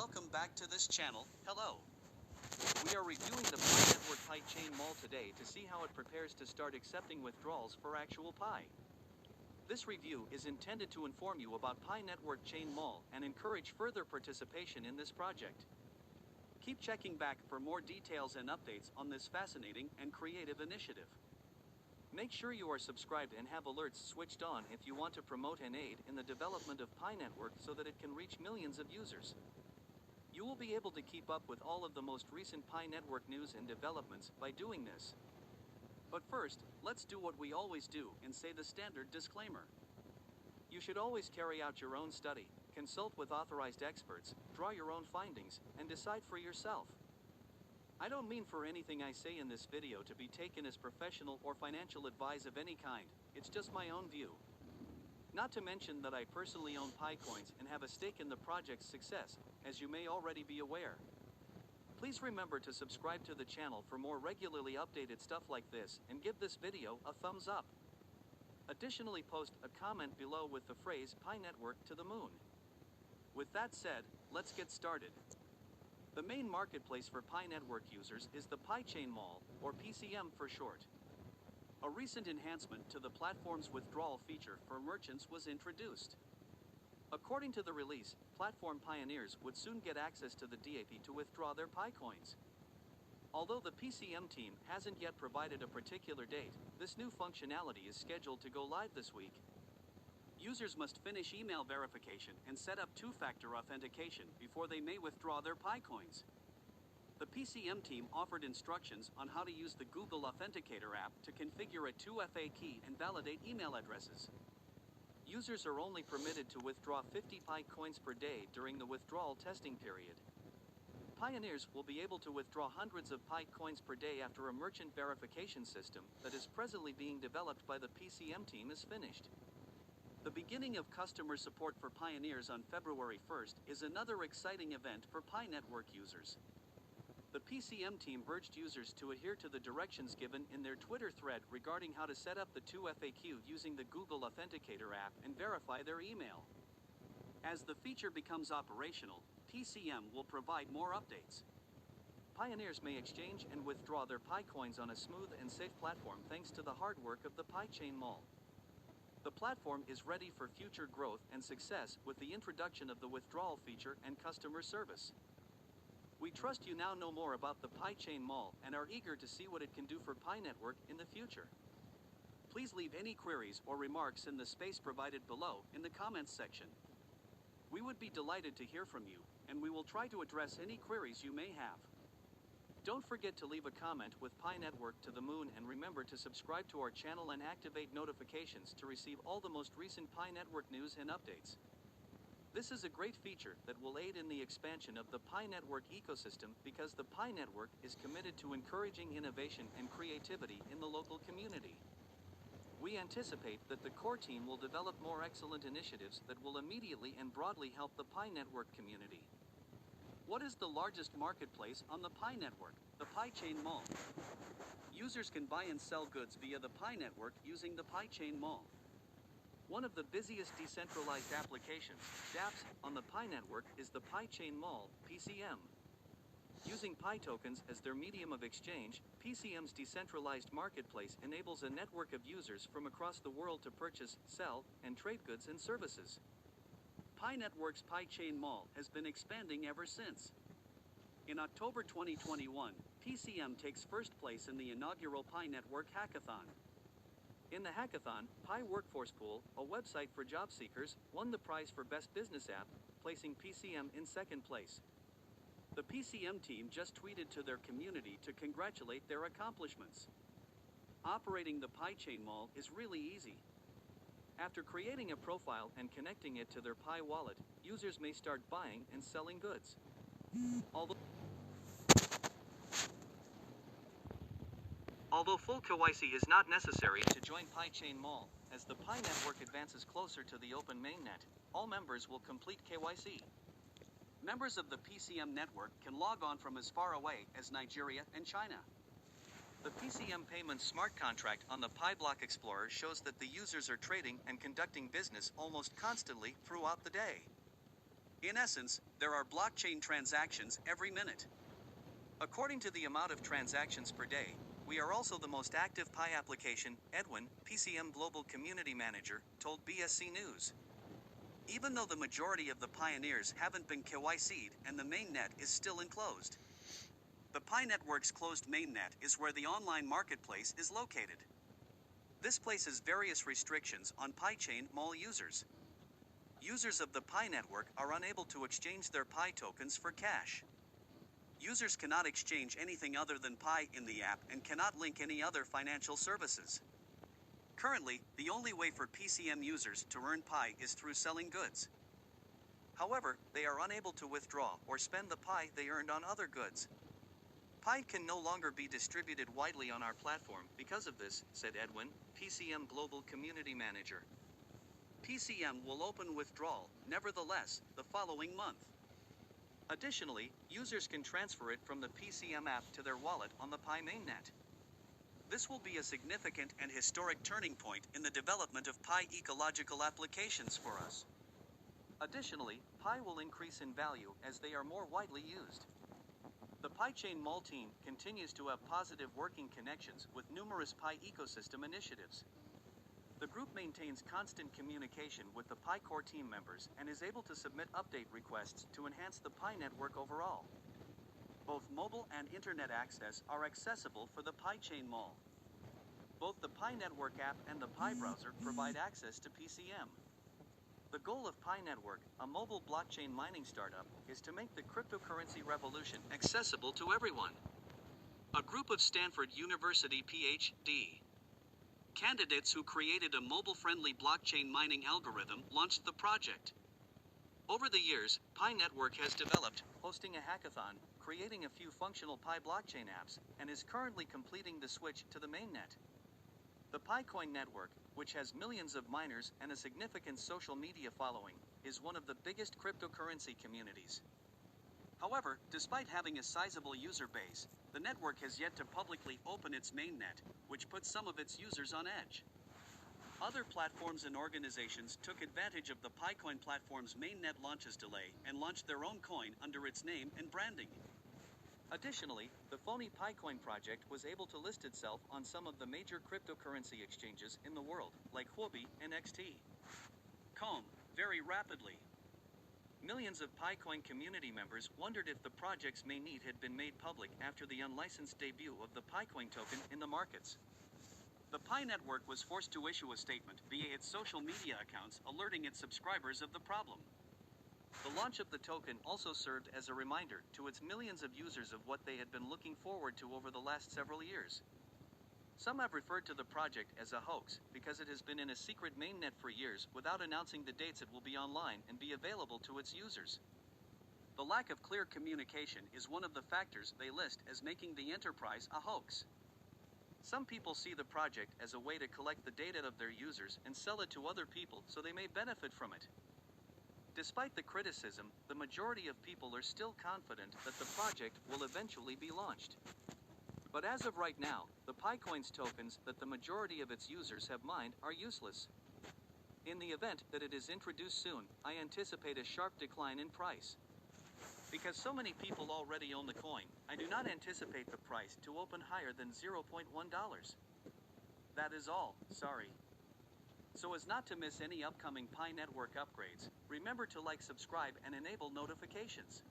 welcome back to this channel. Hello. We are reviewing the Pi Network Pi Chain Mall today to see how it prepares to start accepting withdrawals for actual Pi. This review is intended to inform you about Pi Network Chain Mall and encourage further participation in this project. Keep checking back for more details and updates on this fascinating and creative initiative. Make sure you are subscribed and have alerts switched on if you want to promote and aid in the development of Pi Network so that it can reach millions of users. You will be able to keep up with all of the most recent Pi Network news and developments by doing this. But first, let's do what we always do and say the standard disclaimer. You should always carry out your own study, consult with authorized experts, draw your own findings, and decide for yourself. I don't mean for anything I say in this video to be taken as professional or financial advice of any kind, it's just my own view. Not to mention that I personally own Pi coins and have a stake in the project's success, as you may already be aware. Please remember to subscribe to the channel for more regularly updated stuff like this and give this video a thumbs up. Additionally, post a comment below with the phrase Pi Network to the moon. With that said, let's get started. The main marketplace for Pi Network users is the Pi Chain Mall, or PCM for short. A recent enhancement to the platform's withdrawal feature for merchants was introduced. According to the release, platform pioneers would soon get access to the DAP to withdraw their Pi coins. Although the PCM team hasn't yet provided a particular date, this new functionality is scheduled to go live this week. Users must finish email verification and set up two-factor authentication before they may withdraw their Pi coins. The PCM team offered instructions on how to use the Google Authenticator app to configure a 2FA key and validate email addresses. Users are only permitted to withdraw 50 Pi coins per day during the withdrawal testing period. Pioneers will be able to withdraw hundreds of Pi coins per day after a merchant verification system that is presently being developed by the PCM team is finished. The beginning of customer support for Pioneers on February 1st is another exciting event for Pi Network users. The PCM team urged users to adhere to the directions given in their Twitter thread regarding how to set up the 2FAQ using the Google Authenticator app and verify their email. As the feature becomes operational, PCM will provide more updates. Pioneers may exchange and withdraw their Pi coins on a smooth and safe platform thanks to the hard work of the Pi Chain Mall. The platform is ready for future growth and success with the introduction of the withdrawal feature and customer service. We trust you now know more about the Pi Chain Mall and are eager to see what it can do for Pi Network in the future. Please leave any queries or remarks in the space provided below in the comments section. We would be delighted to hear from you, and we will try to address any queries you may have. Don't forget to leave a comment with Pi Network to the moon, and remember to subscribe to our channel and activate notifications to receive all the most recent Pi Network news and updates. This is a great feature that will aid in the expansion of the Pi Network ecosystem because the Pi Network is committed to encouraging innovation and creativity in the local community. We anticipate that the core team will develop more excellent initiatives that will immediately and broadly help the Pi Network community. What is the largest marketplace on the Pi Network? The Pi Chain Mall. Users can buy and sell goods via the Pi Network using the Pi Chain Mall. One of the busiest decentralized applications, dApps, on the Pi Network is the Pi Chain Mall, PCM. Using Pi tokens as their medium of exchange, PCM's decentralized marketplace enables a network of users from across the world to purchase, sell, and trade goods and services. Pi Network's Pi Chain Mall has been expanding ever since. In October 2021, PCM takes first place in the inaugural Pi Network Hackathon. In the hackathon, Pi Workforce Pool, a website for job seekers, won the prize for Best Business App, placing PCM in second place. The PCM team just tweeted to their community to congratulate their accomplishments. Operating the Pi Chain Mall is really easy. After creating a profile and connecting it to their Pi wallet, users may start buying and selling goods. Although full KYC is not necessary to join Pi Chain Mall, as the Pi Network advances closer to the open mainnet, all members will complete KYC. Members of the PCM network can log on from as far away as Nigeria and China. The PCM Payments smart contract on the Pi Block Explorer shows that the users are trading and conducting business almost constantly throughout the day. In essence, there are blockchain transactions every minute. According to the amount of transactions per day, we are also the most active Pi application, Edwin, PCM Global Community Manager, told BSC News. Even though the majority of the pioneers haven't been KYC'd and the mainnet is still enclosed. The Pi Network's closed mainnet is where the online marketplace is located. This places various restrictions on PiChain mall users. Users of the Pi Network are unable to exchange their Pi tokens for cash. Users cannot exchange anything other than Pi in the app and cannot link any other financial services. Currently, the only way for PCM users to earn Pi is through selling goods. However, they are unable to withdraw or spend the Pi they earned on other goods. Pi can no longer be distributed widely on our platform because of this, said Edwin, PCM Global Community Manager. PCM will open withdrawal, nevertheless, the following month. Additionally, users can transfer it from the PCM app to their wallet on the Pi mainnet. This will be a significant and historic turning point in the development of Pi ecological applications for us. Additionally, Pi will increase in value as they are more widely used. The PiChain Mall team continues to have positive working connections with numerous Pi ecosystem initiatives. The group maintains constant communication with the Pi core team members and is able to submit update requests to enhance the Pi network overall. Both mobile and internet access are accessible for the PiChain Mall. Both the Pi Network app and the Pi browser provide access to PCM. The goal of Pi Network, a mobile blockchain mining startup, is to make the cryptocurrency revolution accessible to everyone. A group of Stanford University PhD candidates who created a mobile-friendly blockchain mining algorithm launched the project. Over the years, Pi Network has developed, hosting a hackathon, creating a few functional Pi blockchain apps, and is currently completing the switch to the mainnet. The PiCoin network, which has millions of miners and a significant social media following, is one of the biggest cryptocurrency communities. However, despite having a sizable user base, the network has yet to publicly open its mainnet, which puts some of its users on edge. Other platforms and organizations took advantage of the PiCoin platform's mainnet launches delay and launched their own coin under its name and branding. Additionally, the phony PiCoin project was able to list itself on some of the major cryptocurrency exchanges in the world, like Huobi and XT.com, very rapidly. Millions of PiCoin community members wondered if the project's mainnet had been made public after the unlicensed debut of the PiCoin token in the markets. The Pi Network was forced to issue a statement via its social media accounts alerting its subscribers of the problem. The launch of the token also served as a reminder to its millions of users of what they had been looking forward to over the last several years. Some have referred to the project as a hoax because it has been in a secret mainnet for years without announcing the dates it will be online and be available to its users. The lack of clear communication is one of the factors they list as making the enterprise a hoax. Some people see the project as a way to collect the data of their users and sell it to other people so they may benefit from it. Despite the criticism, the majority of people are still confident that the project will eventually be launched. But as of right now, the PiCoin's tokens that the majority of its users have mined are useless. In the event that it is introduced soon, I anticipate a sharp decline in price. Because so many people already own the coin, I do not anticipate the price to open higher than $0.1. That is all, sorry. So as not to miss any upcoming Pi Network upgrades, remember to like, subscribe, and enable notifications.